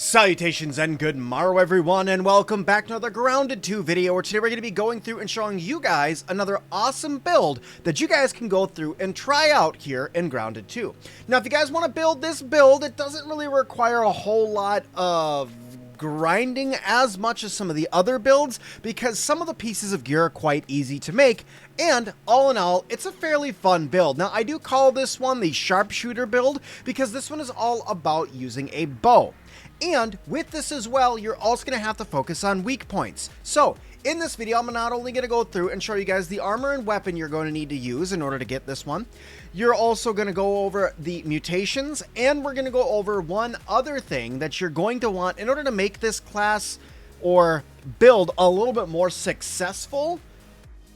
Salutations and good morrow everyone, and welcome back to another Grounded 2 video, where today we're going to be going through and showing you guys another awesome build that you guys can go through and try out here in Grounded 2. Now if you guys want to build this build, it doesn't really require a whole lot of grinding as much as some of the other builds, because some of the pieces of gear are quite easy to make, and all in all, it's a fairly fun build. Now I do call this one the Sharpshooter build, because this one is all about using a bow. And with this as well, you're also going to have to focus on weak points. So in this video, I'm not only going to go through and show you guys the armor and weapon you're going to need to use in order to get this one. You're also going to go over the mutations, and we're going to go over one other thing that you're going to want in order to make this class or build a little bit more successful.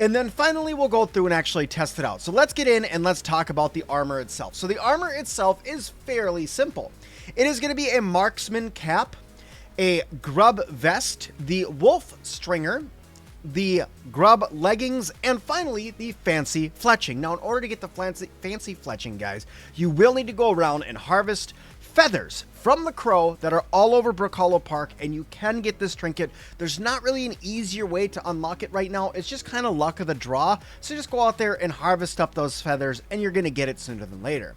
And then finally, we'll go through and actually test it out. So let's get in and let's talk about the armor itself. So the armor itself is fairly simple. It is going to be a marksman cap, a grub vest, the wolf stringer, the grub leggings, and finally the fancy fletching. Now in order to get the fancy fletching, guys, you will need to go around and harvest feathers from the crow that are all over Brook Hollow Park, and you can get this trinket. There's not really an easier way to unlock it right now. It's just kind of luck of the draw. So just go out there and harvest up those feathers, and you're going to get it sooner than later.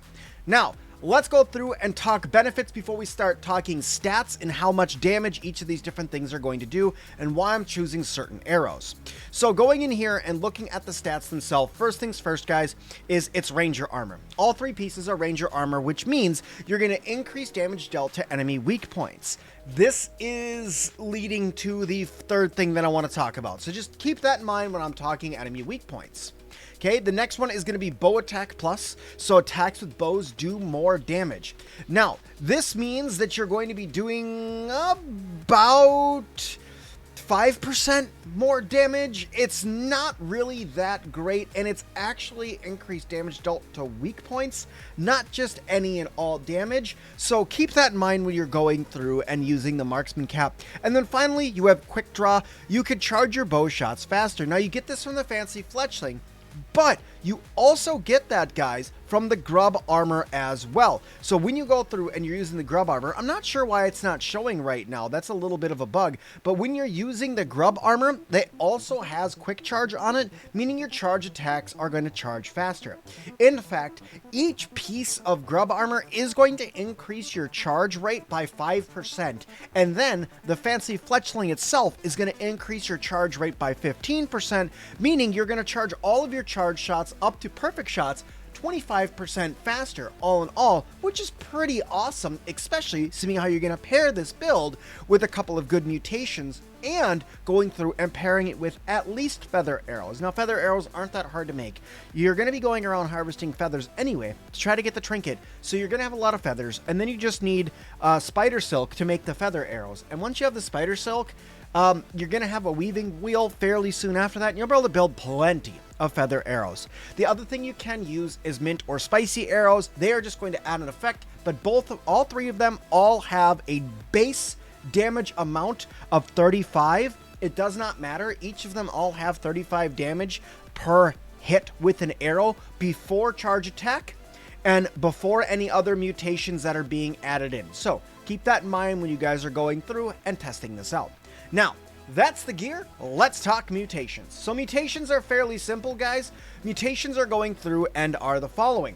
Now, let's go through and talk benefits before we start talking stats and how much damage each of these different things are going to do and why I'm choosing certain arrows. So going in here and looking at the stats themselves, first things first, guys, is it's ranger armor. All three pieces are ranger armor, which means you're going to increase damage dealt to enemy weak points. This is leading to the third thing that I want to talk about. So just keep that in mind when I'm talking enemy weak points. Okay, the next one is going to be bow attack plus, so attacks with bows do more damage. Now, this means that you're going to be doing about 5% more damage. It's not really that great, and it's actually increased damage dealt to weak points, not just any and all damage. So keep that in mind when you're going through and using the marksman cap. And then finally, you have quick draw. You could charge your bow shots faster. Now, you get this from the fancy fletchling, but you also get that, guys, from the grub armor as well. So when you go through and you're using the grub armor, I'm not sure why it's not showing right now. That's a little bit of a bug. But when you're using the grub armor, it also has quick charge on it, meaning your charge attacks are going to charge faster. In fact, each piece of grub armor is going to increase your charge rate by 5%. And then the fancy fletchling itself is going to increase your charge rate by 15%, meaning you're going to charge all of your charge shots up to perfect shots 25% faster, all in all, which is pretty awesome, especially seeing how you're going to pair this build with a couple of good mutations and going through and pairing it with at least feather arrows. Now, feather arrows aren't that hard to make. You're going to be going around harvesting feathers anyway to try to get the trinket, so you're going to have a lot of feathers, and then you just need spider silk to make the feather arrows. And once you have the spider silk, you're going to have a weaving wheel fairly soon after that, and you'll be able to build plenty of feather arrows. The other thing you can use is mint or spicy arrows. They are just going to add an effect, but all three of them all have a base damage amount of 35. It does not matter. Each of them all have 35 damage per hit with an arrow before charge attack and before any other mutations that are being added in. So keep that in mind when you guys are going through and testing this out. Now, that's the gear. Let's talk mutations. So mutations are fairly simple, guys. Mutations are going through and are the following.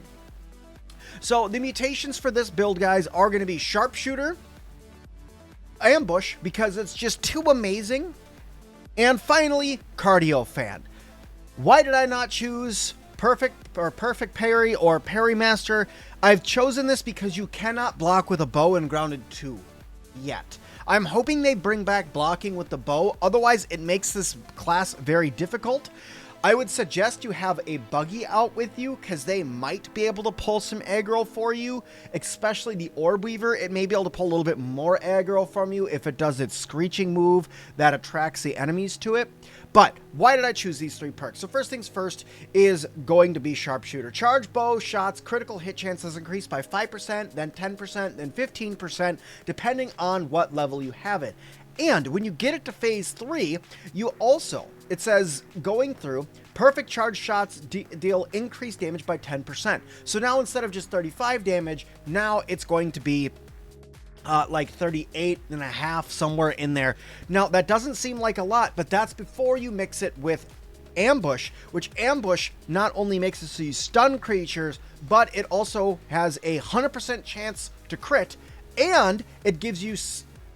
So the mutations for this build, guys, are going to be Sharpshooter, Ambush, because it's just too amazing, and finally, Cardio Fan. Why did I not choose Perfect Parry or Parry Master? I've chosen this because you cannot block with a bow in Grounded 2 yet. I'm hoping they bring back blocking with the bow, otherwise it makes this class very difficult. I would suggest you have a buggy out with you, because they might be able to pull some aggro for you, especially the Orb Weaver. It may be able to pull a little bit more aggro from you if it does its screeching move that attracts the enemies to it. But why did I choose these three perks? So first things first is going to be Sharpshooter. Charge bow shots, critical hit chances increase by 5%, then 10%, then 15%, depending on what level you have it. And when you get it to phase 3, you also, it says going through, perfect charge shots deal increased damage by 10%. So now instead of just 35 damage, now it's going to be like 38.5, somewhere in there. Now, that doesn't seem like a lot, but that's before you mix it with ambush, which ambush not only makes it so you stun creatures, but it also has a 100% chance to crit, and it gives you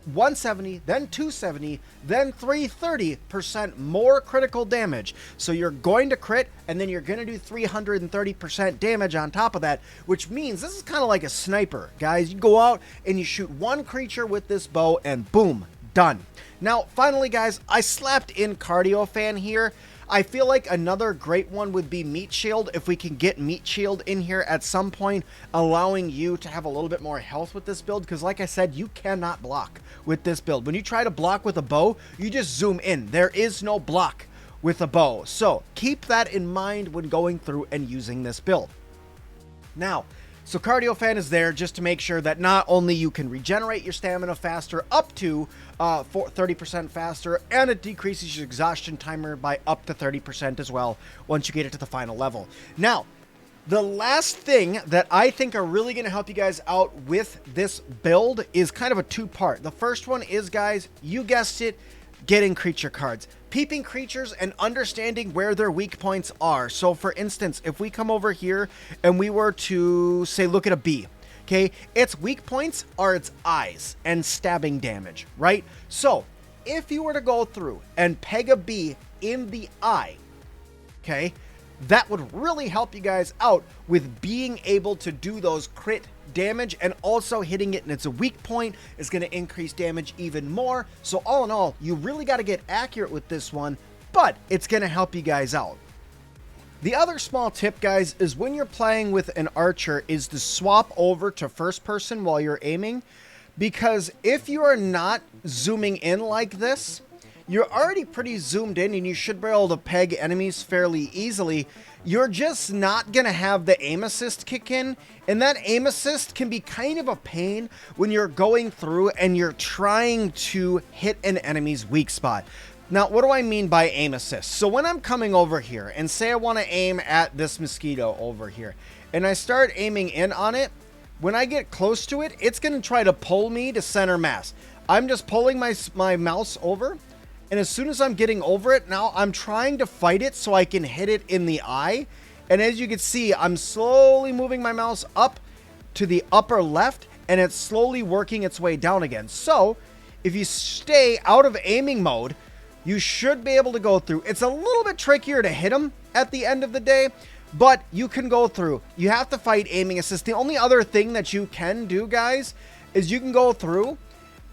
170, then 270, then 330% more critical damage. So you're going to crit, and then you're going to do 330% damage on top of that, which means this is kind of like a sniper, guys. You go out and you shoot one creature with this bow, and boom, done. Now, finally, guys, I slapped in Cardio Fan here. I feel like another great one would be Meat Shield, if we can get Meat Shield in here at some point, allowing you to have a little bit more health with this build, because like I said, you cannot block with this build. When you try to block with a bow, you just zoom in. There is no block with a bow. So keep that in mind when going through and using this build. Now, so Cardio Fan is there just to make sure that not only you can regenerate your stamina faster, up to 30% faster, and it decreases your exhaustion timer by up to 30% as well once you get it to the final level. Now, the last thing that I think are really going to help you guys out with this build is kind of a two-part. The first one is, guys, you guessed it, getting creature cards. Peeping creatures and understanding where their weak points are. So for instance, if we come over here and we were to say, look at a bee, okay, its weak points are its eyes and stabbing damage, right? So if you were to go through and peg a bee in the eye, okay, that would really help you guys out with being able to do those crit damage, and also hitting it in its weak point is going to increase damage even more. So all in all, you really got to get accurate with this one, but it's going to help you guys out. The other small tip, guys, is when you're playing with an archer is to swap over to first person while you're aiming, because if you are not zooming in like this, you're already pretty zoomed in and you should be able to peg enemies fairly easily. You're just not going to have the aim assist kick in, and that aim assist can be kind of a pain when you're going through and you're trying to hit an enemy's weak spot. Now, what do I mean by aim assist? So when I'm coming over here and say I want to aim at this mosquito over here, and I start aiming in on it, when I get close to it, it's going to try to pull me to center mass. I'm just pulling my mouse over, and as soon as I'm getting over it, now I'm trying to fight it so I can hit it in the eye. And as you can see, I'm slowly moving my mouse up to the upper left, and it's slowly working its way down again. So if you stay out of aiming mode, you should be able to go through. It's a little bit trickier to hit them at the end of the day, but you can go through. You have to fight aiming assist. The only other thing that you can do, guys, is you can go through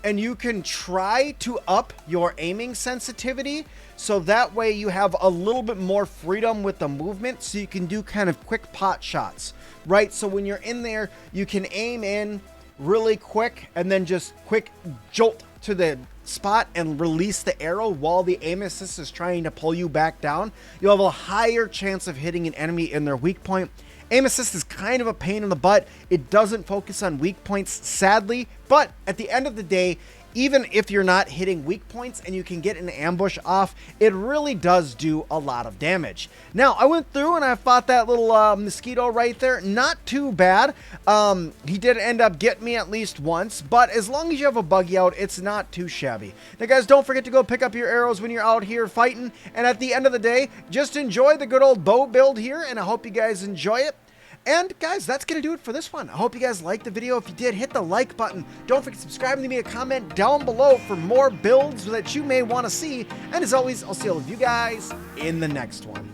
and you can try to up your aiming sensitivity, so that way you have a little bit more freedom with the movement, so you can do kind of quick pot shots, right? So when you're in there, you can aim in really quick and then just quick jolt to the spot and release the arrow while the aim assist is trying to pull you back down. You'll have a higher chance of hitting an enemy in their weak point. Aim assist is kind of a pain in the butt. It doesn't focus on weak points, sadly, but at the end of the day, even if you're not hitting weak points and you can get an ambush off, it really does do a lot of damage. Now, I went through and I fought that little mosquito right there. Not too bad. He did end up getting me at least once, but as long as you have a buggy out, it's not too shabby. Now, guys, don't forget to go pick up your arrows when you're out here fighting, and at the end of the day, just enjoy the good old bow build here, and I hope you guys enjoy it. And guys, that's going to do it for this one. I hope you guys liked the video. If you did, hit the like button. Don't forget to subscribe and leave me a comment down below for more builds that you may want to see. And as always, I'll see all of you guys in the next one.